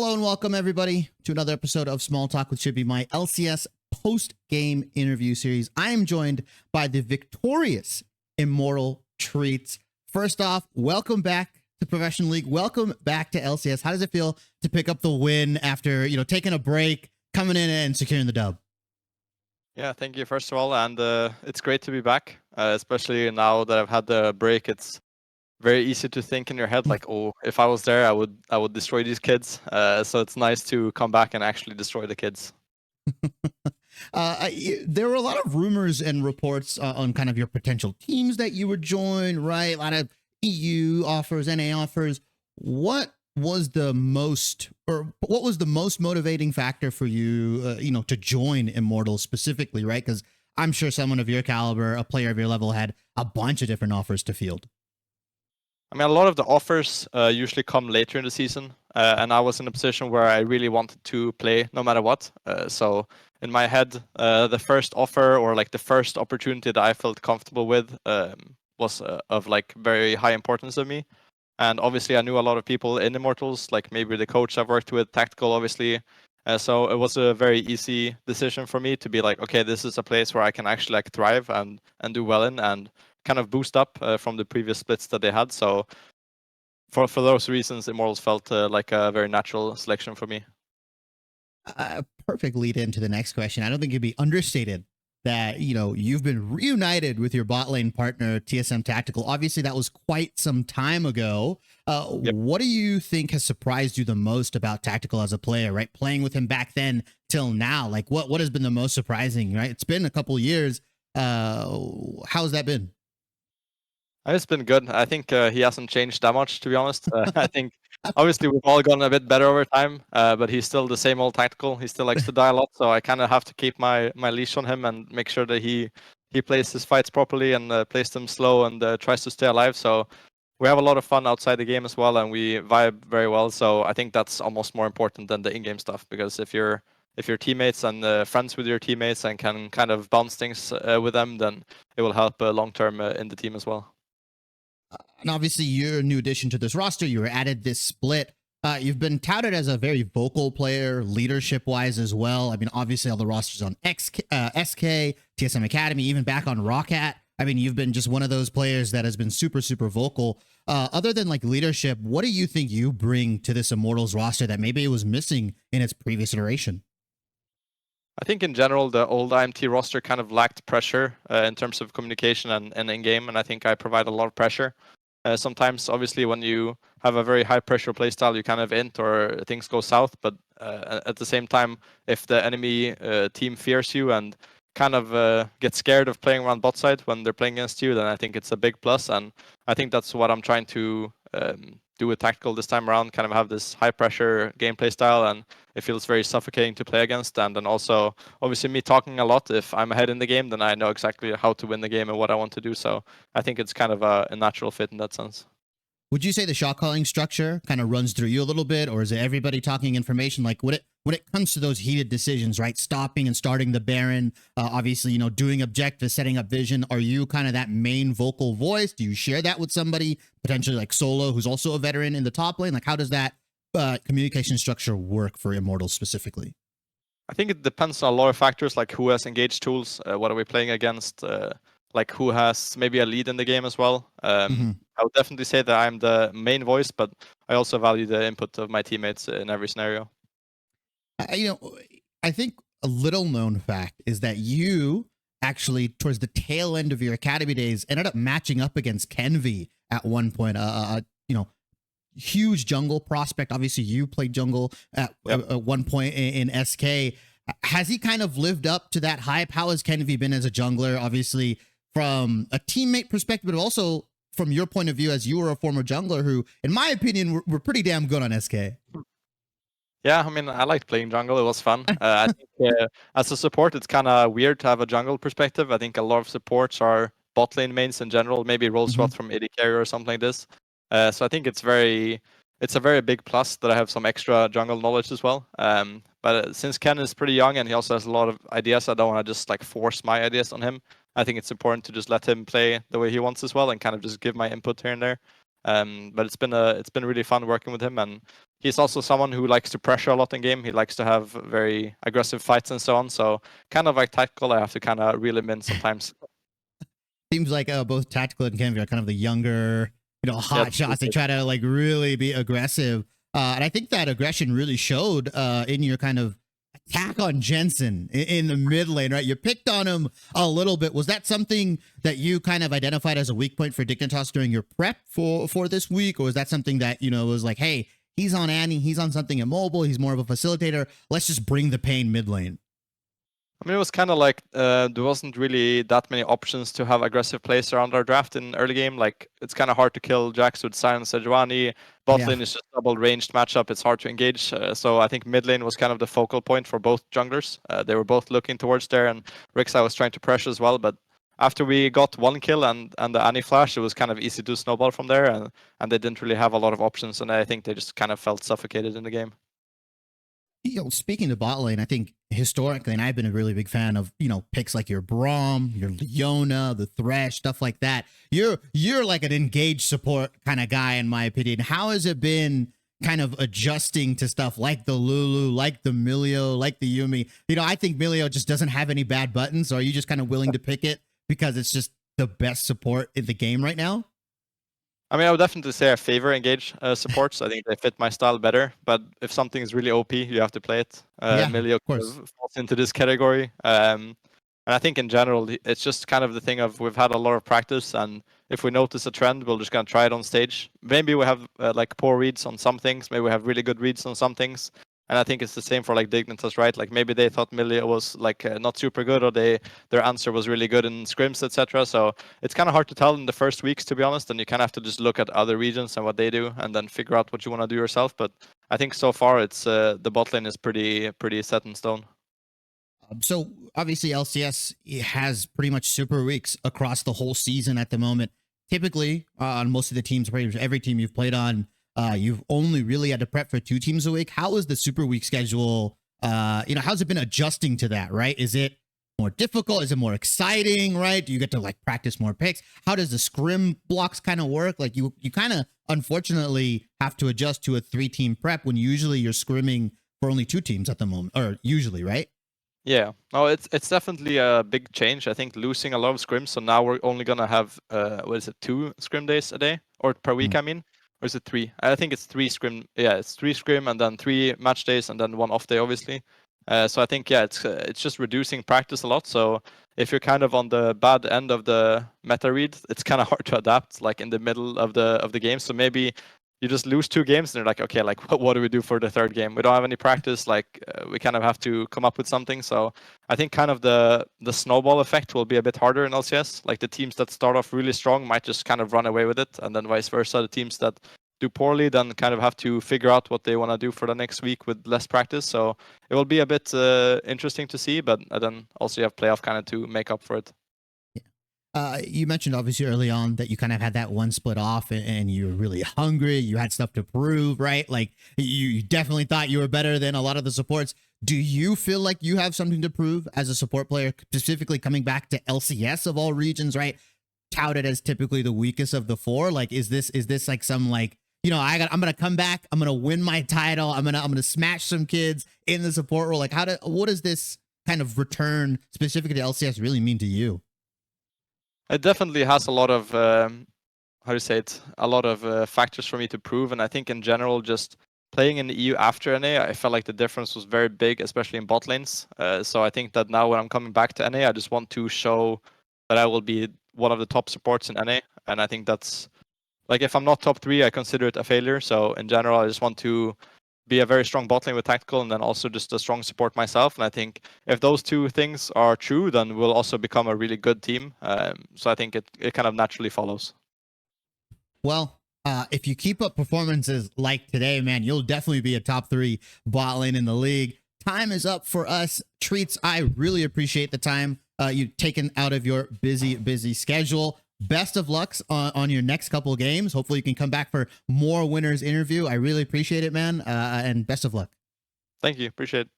Hello and welcome everybody to another episode of Small Talk with Shibby, my LCS post-game interview series. I am joined by the victorious Immortal Treatz. First off, welcome back to Professional League. Welcome back to LCS. How does it feel to pick up the win after, taking a break, coming in and securing the dub? Yeah, thank you first of all, and it's great to be back, especially now that I've had the break. It's very easy to think in your head like, oh, if I was there, I would destroy these kids. So it's nice to come back and actually destroy the kids. There were a lot of rumors and reports on kind of your potential teams that you would join, right? A lot of EU offers, NA offers. What was the most motivating factor for you, to join Immortals specifically, right? Because I'm sure someone of your caliber, a player of your level, had a bunch of different offers to field. I mean, a lot of the offers usually come later in the season, and I was in a position where I really wanted to play no matter what. So in my head, the first offer or like the first opportunity that I felt comfortable with was of like very high importance of me. And obviously, I knew a lot of people in Immortals, like maybe the coach I've worked with, Tactical, obviously. So it was a very easy decision for me to be like, okay, this is a place where I can actually like thrive and do well in and kind of boost up from the previous splits that they had. So for those reasons, Immortals felt like a very natural selection for me. Perfect lead into the next question. I don't think it'd be understated that, you've been reunited with your bot lane partner, TSM Tactical. Obviously, that was quite some time ago. Yep. What do you think has surprised you the most about Tactical as a player, right? Playing with him back then till now, like what has been the most surprising, right? It's been a couple of years. How's that been? It's been good. I think he hasn't changed that much, to be honest. I think obviously we've all gotten a bit better over time, but he's still the same old Tactical. He still likes to die a lot, so I kind of have to keep my leash on him and make sure that he plays his fights properly and plays them slow and tries to stay alive. So we have a lot of fun outside the game as well, and we vibe very well. So I think that's almost more important than the in-game stuff, because if you're teammates and friends with your teammates and can kind of bounce things with them, then it will help long-term in the team as well. And obviously, you're a new addition to this roster. You were added this split. You've been touted as a very vocal player, leadership-wise as well. I mean, obviously, all the rosters on SK, TSM Academy, even back on Roccat. I mean, you've been just one of those players that has been super, super vocal. Other than like leadership, what do you think you bring to this Immortals roster that maybe it was missing in its previous iteration? I think in general, the old IMT roster kind of lacked pressure in terms of communication and in-game, and I think I provide a lot of pressure. Sometimes, obviously, when you have a very high-pressure playstyle, you kind of int or things go south, but at the same time, if the enemy team fears you and kind of get scared of playing around bot side when they're playing against you, then I think it's a big plus, and I think that's what I'm trying to do with Tactical this time around, kind of have this high-pressure gameplay style, and it feels very suffocating to play against. And then also, obviously, me talking a lot, if I'm ahead in the game, then I know exactly how to win the game and what I want to do. So I think it's kind of a natural fit in that sense. Would you say the shot calling structure kind of runs through you a little bit, or is it everybody talking information? Like when it comes to those heated decisions, right? Stopping and starting the Baron, obviously, doing objectives, setting up vision. Are you kind of that main vocal voice? Do you share that with somebody, potentially like Solo, who's also a veteran in the top lane? Like how does that communication structure work for Immortals specifically? I think it depends on a lot of factors, like who has engaged tools, what are we playing against, like who has maybe a lead in the game as well. I would definitely say that I'm the main voice, but I also value the input of my teammates in every scenario. I think a little known fact is that you actually, towards the tail end of your academy days, ended up matching up against Kenvi at one point. Huge jungle prospect. Obviously, you played jungle at one point in SK. Has he kind of lived up to that hype? How has Kenvi been as a jungler? Obviously, from a teammate perspective, but also from your point of view as you were a former jungler who, in my opinion, were pretty damn good on SK. Yeah, I mean, I liked playing jungle. It was fun. I think as a support, it's kind of weird to have a jungle perspective. I think a lot of supports are bot lane mains in general, maybe role swap from AD carrier or something like this. So I think it's a very big plus that I have some extra jungle knowledge as well. But since Ken is pretty young and he also has a lot of ideas, I don't want to just like force my ideas on him. I think it's important to just let him play the way he wants as well and kind of just give my input here and there. But it's been really fun working with him, and he's also someone who likes to pressure a lot in game. He likes to have very aggressive fights and so on. So kind of like tactical, I have to kind of reel him in sometimes. Seems like both Tactical and Kenvi are kind of the younger, hot shots. They try to like really be aggressive. And I think that aggression really showed in your kind of attack on Jensen in the mid lane, right? You picked on him a little bit. Was that something that you kind of identified as a weak point for Dignitas during your prep for this week? Or was that something that, was like, hey, he's on Annie, he's on something immobile, he's more of a facilitator. Let's just bring the pain mid lane. I mean, it was kind of like there wasn't really that many options to have aggressive plays around our draft in early game. Like, it's kind of hard to kill Jax with Silence Sejuani. Bot lane is just double ranged matchup. It's hard to engage. So I think mid lane was kind of the focal point for both junglers. They were both looking towards there, and Riksa was trying to pressure as well. But after we got one kill and the Annie flash, it was kind of easy to snowball from there, and they didn't really have a lot of options. And I think they just kind of felt suffocated in the game. Speaking of bot lane, I think historically, and I've been a really big fan of, picks like your Braum, your Leona, the Thresh, stuff like that. You're like an engaged support kind of guy, in my opinion. How has it been kind of adjusting to stuff like the Lulu, like the Milio, like the Yumi? I think Milio just doesn't have any bad buttons. So are you just kind of willing to pick it because it's just the best support in the game right now? I mean, I would definitely say I favor engage supports. I think they fit my style better. But if something is really OP, you have to play it. Milio falls into this category. And I think in general, it's just kind of the thing of we've had a lot of practice, and if we notice a trend, we're just gonna try it on stage. Maybe we have like poor reads on some things. Maybe we have really good reads on some things. And I think it's the same for like Dignitas, right? Like maybe they thought Milio was like not super good, or their answer was really good in scrims, etc. So it's kind of hard to tell in the first weeks, to be honest. And you kind of have to just look at other regions and what they do, and then figure out what you want to do yourself. But I think so far it's the bot lane is pretty set in stone. So obviously LCS has pretty much super weeks across the whole season at the moment. Typically on most of the teams, pretty much every team you've played on, you've only really had to prep for 2 teams a week. How is the super week schedule? How's it been adjusting to that, right? Is it more difficult? Is it more exciting, right? Do you get to like practice more picks? How does the scrim blocks kind of work? Like you kind of unfortunately have to adjust to a 3-team prep when usually you're scrimming for only 2 teams at the moment, or usually, right? Yeah, no, it's definitely a big change. I think losing a lot of scrims, so now we're only gonna have 2 scrim days a day or per week, I mean. Or is it 3? I think it's 3 scrim. Yeah, it's 3 scrim and then 3 match days and then 1 off day, obviously. So I think it's just reducing practice a lot. So if you're kind of on the bad end of the meta read, it's kind of hard to adapt like in the middle of the game. So maybe you just lose 2 games and you're like, okay, like what do we do for the 3rd game? We don't have any practice. Like we kind of have to come up with something. So I think kind of the snowball effect will be a bit harder in LCS. Like the teams that start off really strong might just kind of run away with it, and then vice versa. The teams that do poorly then kind of have to figure out what they want to do for the next week with less practice. So it will be a bit interesting to see, but then also you have playoff kind of to make up for it. You mentioned obviously early on that you kind of had that one split off and you were really hungry. You had stuff to prove, right? Like you definitely thought you were better than a lot of the supports. Do you feel like you have something to prove as a support player, specifically coming back to LCS of all regions, right? Touted as typically the weakest of the 4. Like, is this like some like, I'm going to come back. I'm going to win my title. I'm going to smash some kids in the support role. Like what does this kind of return specifically to LCS really mean to you? It definitely has a lot of a lot of factors for me to prove, and I think in general, just playing in the EU after NA, I felt like the difference was very big, especially in bot lanes. So I think that now when I'm coming back to NA, I just want to show that I will be one of the top supports in NA, and I think that's like if I'm not top 3, I consider it a failure. So in general, I just want to be a very strong bot lane with tactical, and then also just a strong support myself. And I think if those 2 things are true, then we'll also become a really good team. So I think it kind of naturally follows. Well, if you keep up performances like today, man, you'll definitely be a top 3 bot lane in the league. Time is up for us. Treatz, I really appreciate the time you've taken out of your busy schedule. Best of lucks on your next couple of games. Hopefully you can come back for more winners interview. I really appreciate it, man. And best of luck. Thank you. Appreciate it.